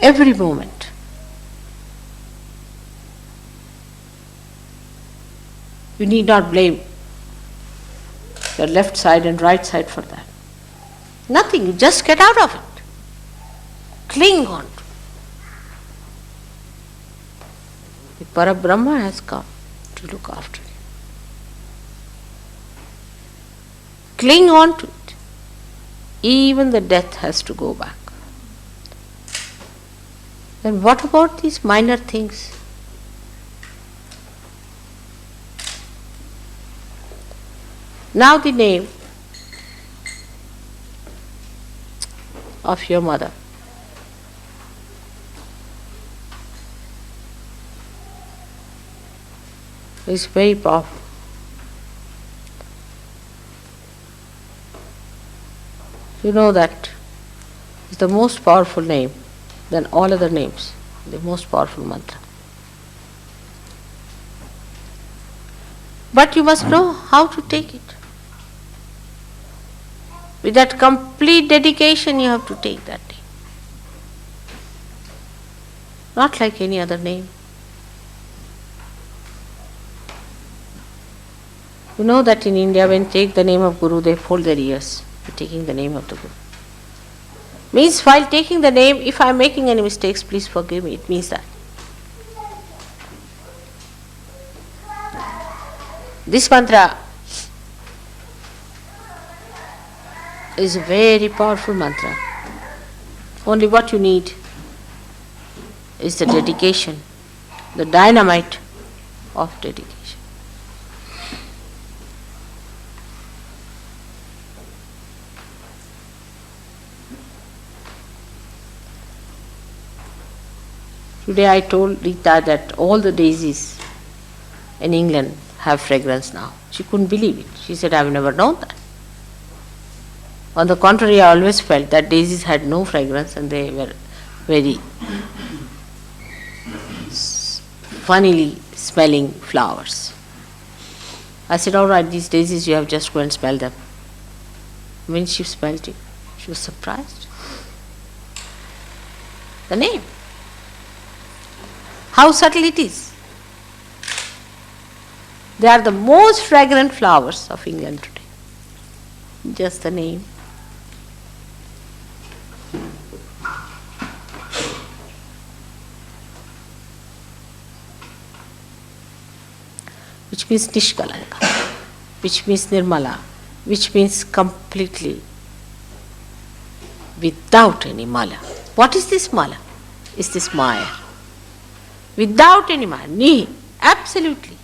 every moment. You need not blame your left side and right side for that. Nothing, you just get out of it. Cling on to it. The Parabrahma has come to look after you. Cling on to it. Even the death has to go back. Then what about these minor things? Now the name of your mother. Is very powerful. You know that is the most powerful name than all other names, the most powerful mantra. But you must know how to take it. With that complete dedication, you have to take that name. Not like any other name. You know that in India, when they take the name of Guru, they fold their ears. They're taking the name of the Guru. Means while taking the name, if I am making any mistakes, please forgive me. It means that. This mantra is a very powerful mantra. Only what you need is the dedication, the dynamite of dedication. Today I told Rita that all the daisies in England have fragrance now. She couldn't believe it. She said, I've never known that. On the contrary, I always felt that daisies had no fragrance and they were very funnily smelling flowers. I said, all right, these daisies you have just go and smell them. When she smelled it, she was surprised. The name. How subtle it is. They are the most fragrant flowers of England today. Just the name. Which means Nishkalanka, which means Nirmala, which means completely without any mala. What is this mala? Is this Maya? Without any Maya, Nihi, absolutely.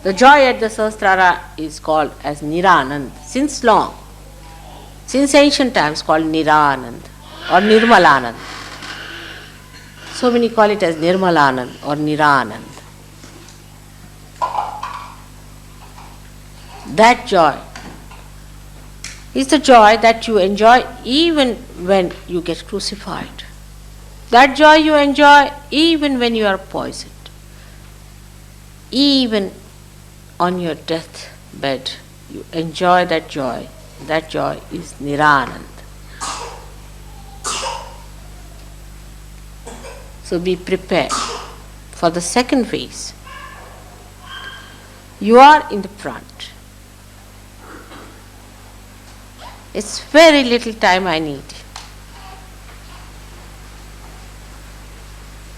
The joy at the Sahasrara is called as Niranand since long, since ancient times called Niranand or Nirmalanand. So many call it as Nirmalanand or Niranand. That joy is the joy that you enjoy even when you get crucified. That joy you enjoy even when you are poisoned. Even on your deathbed, you enjoy that joy. That joy is Niranand. So be prepared for the second phase. You are in the front. It's very little time I need.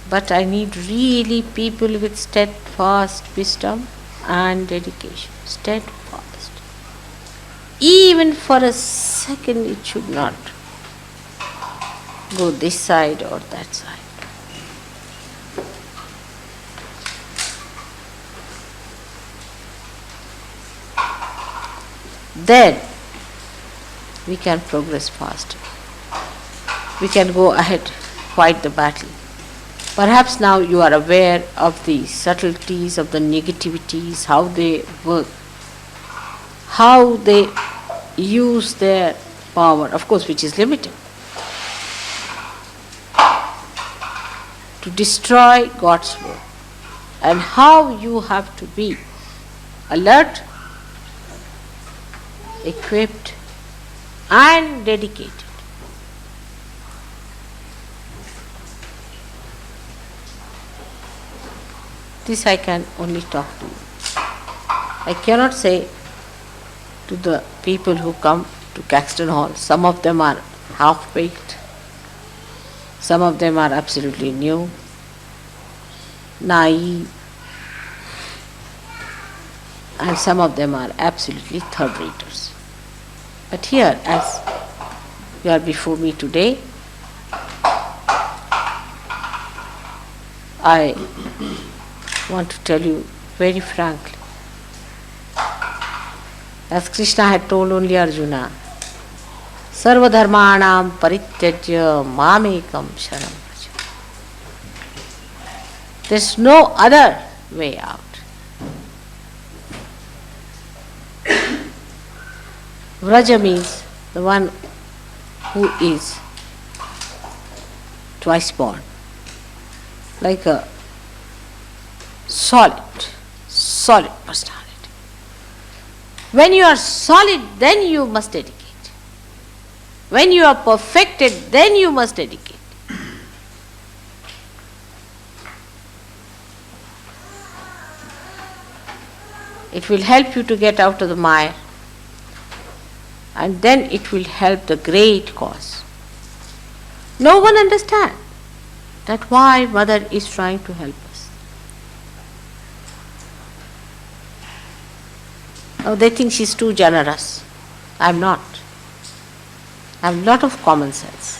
But I need really people with steadfast wisdom and dedication. Steadfast. Even for a second it should not go this side or that side. Then we can progress faster. We can go ahead, fight the battle. Perhaps now you are aware of the subtleties of the negativities, how they work, how they use their power, of course, which is limited, to destroy God's work, and how you have to be alert, equipped, and dedicated. This I can only talk to you. I cannot say to the people who come to Caxton Hall, some of them are half-baked, some of them are absolutely new, naive, and some of them are absolutely third-raters. But here, as you are before me today, I want to tell you very frankly, as Krishna had told only Arjuna, Sarva dharmanam parityajya mamekam sharanam vraja. There's no other way out. Vraja means the one who is twice born, like a solid personality. When you are solid, then you must dedicate. When you are perfected, then you must dedicate. It will help you to get out of the mire, and then it will help the great cause. No one understands that why Mother is trying to help us. Oh, they think she's too generous. I'm not. I have a lot of common sense.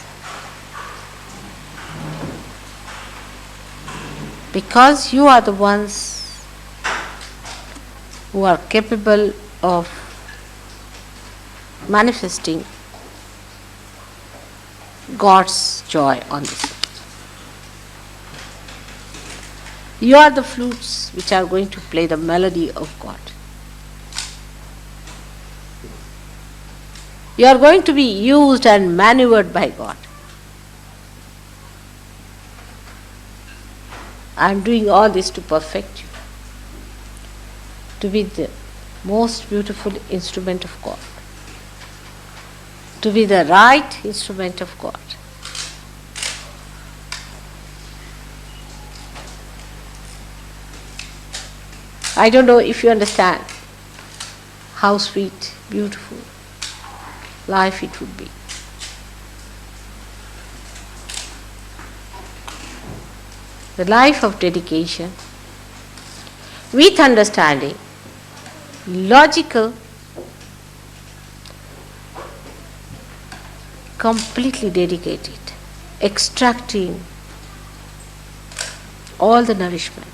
Because you are the ones who are capable of manifesting God's joy on this earth. You are the flutes which are going to play the melody of God. You are going to be used and maneuvered by God. I am doing all this to perfect you, to be the most beautiful instrument of God, to be the right instrument of God. I don't know if you understand how sweet, beautiful life it would be. The life of dedication, with understanding, logical, completely dedicated, extracting all the nourishment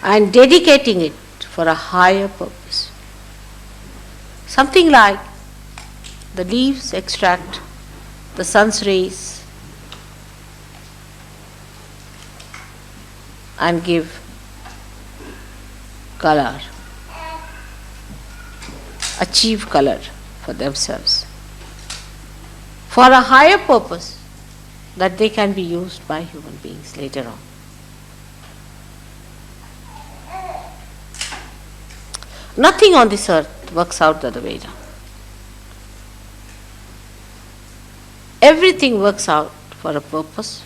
and dedicating it for a higher purpose. Something like the leaves extract the sun's rays and give color, achieve color for themselves, for a higher purpose that they can be used by human beings later on. Nothing on this earth works out the other way around. Everything works out for a purpose,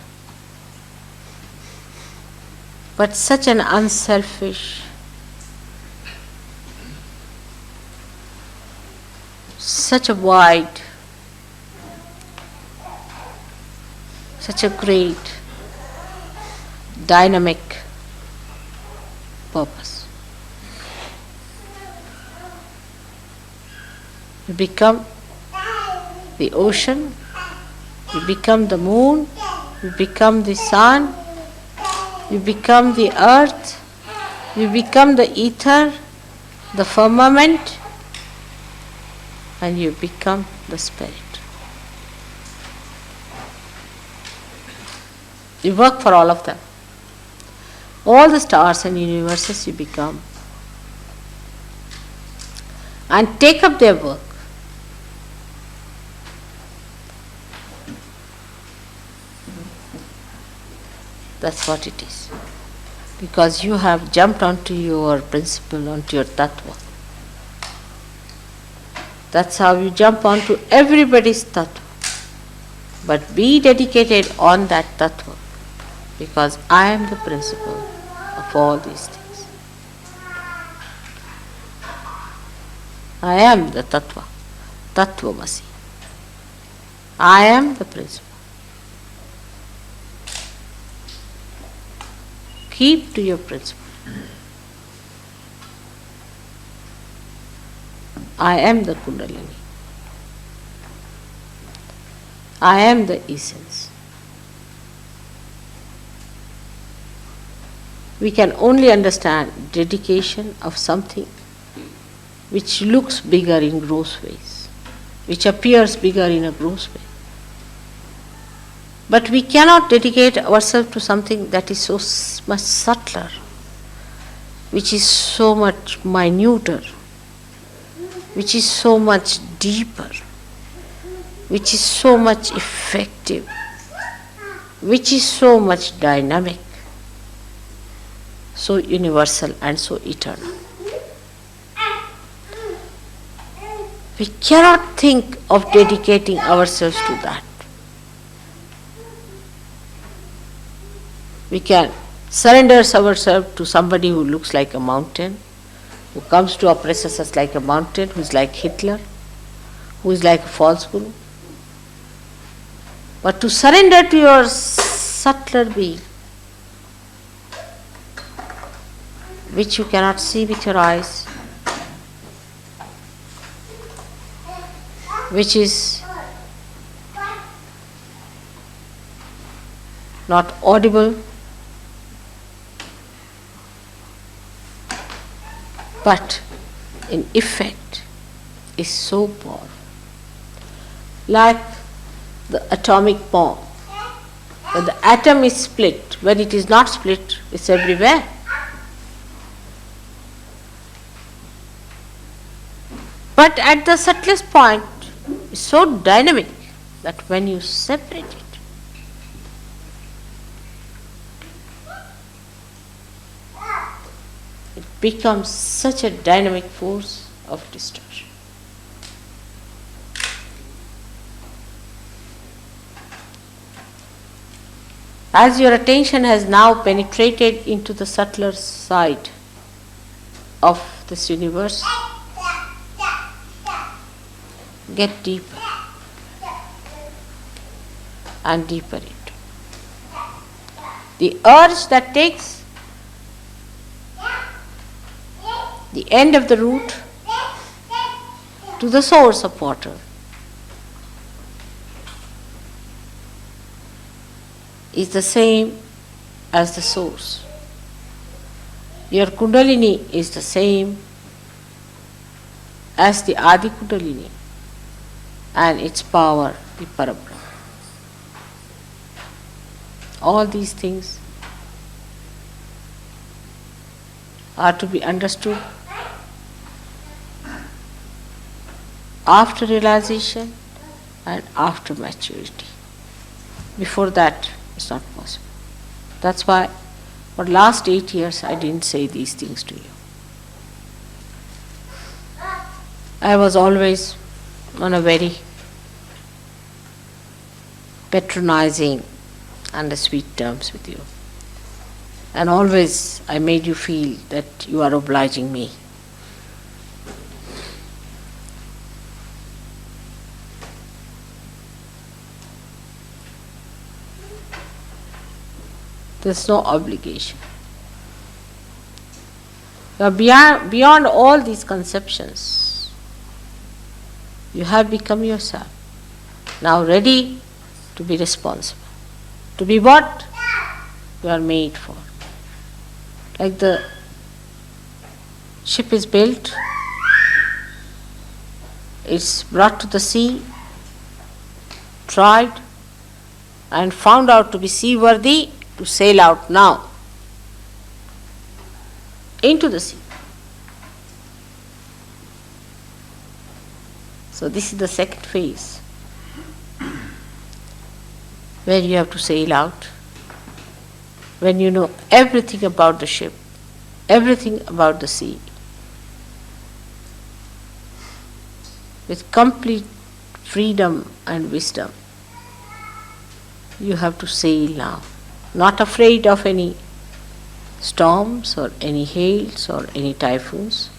but such an unselfish, such a wide, such a great, dynamic purpose. You become the ocean, you become the moon, you become the sun, you become the earth, you become the ether, the firmament, and you become the spirit. You work for all of them. All the stars and universes you become, and take up their work. That's what it is. Because you have jumped onto your principle, onto your tattva. That's how you jump onto everybody's tattva. But be dedicated on that tattva, because I am the principle of all these things. I am the tattva, tattvamasi. I am the principle. Keep to your principle. I am the Kundalini. I am the essence. We can only understand dedication of something which looks bigger in gross ways, which appears bigger in a gross way. But we cannot dedicate ourselves to something that is so much subtler, which is so much minuter, which is so much deeper, which is so much effective, which is so much dynamic, so universal and so eternal. We cannot think of dedicating ourselves to that. We can surrender ourselves to somebody who looks like a mountain, who comes to oppress us like a mountain, who is like Hitler, who is like a false guru. But to surrender to your subtler being, which you cannot see with your eyes, which is not audible, but in effect is so powerful. Like the atomic bomb. When the atom is split, when it is not split, it's everywhere. But at the subtlest point, it's so dynamic that when you separate it, it becomes such a dynamic force of destruction. As your attention has now penetrated into the subtler side of this universe, get deeper and deeper into the urge that takes the end of the root to the source of water is the same as the source. Your Kundalini is the same as the Adi Kundalini and its power, the Parabrahma. All these things are to be understood after realization and after maturity. Before that, it's not possible. That's why for the last 8 years I didn't say these things to you. I was always on a very patronizing and sweet terms with you. And always I made you feel that you are obliging me. There's no obligation. You are beyond all these conceptions. You have become yourself. Now ready to be responsible. To be what you are made for. Like the ship is built, it's brought to the sea, tried, and found out to be seaworthy, to sail out now into the sea. So this is the second phase, where you have to sail out, when you know everything about the ship, everything about the sea. with complete freedom and wisdom. You have to sail now, not afraid of any storms or any hails or any typhoons,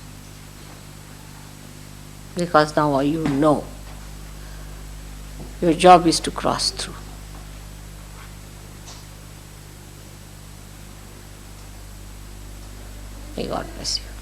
because now you know your job is to cross through. May God bless you.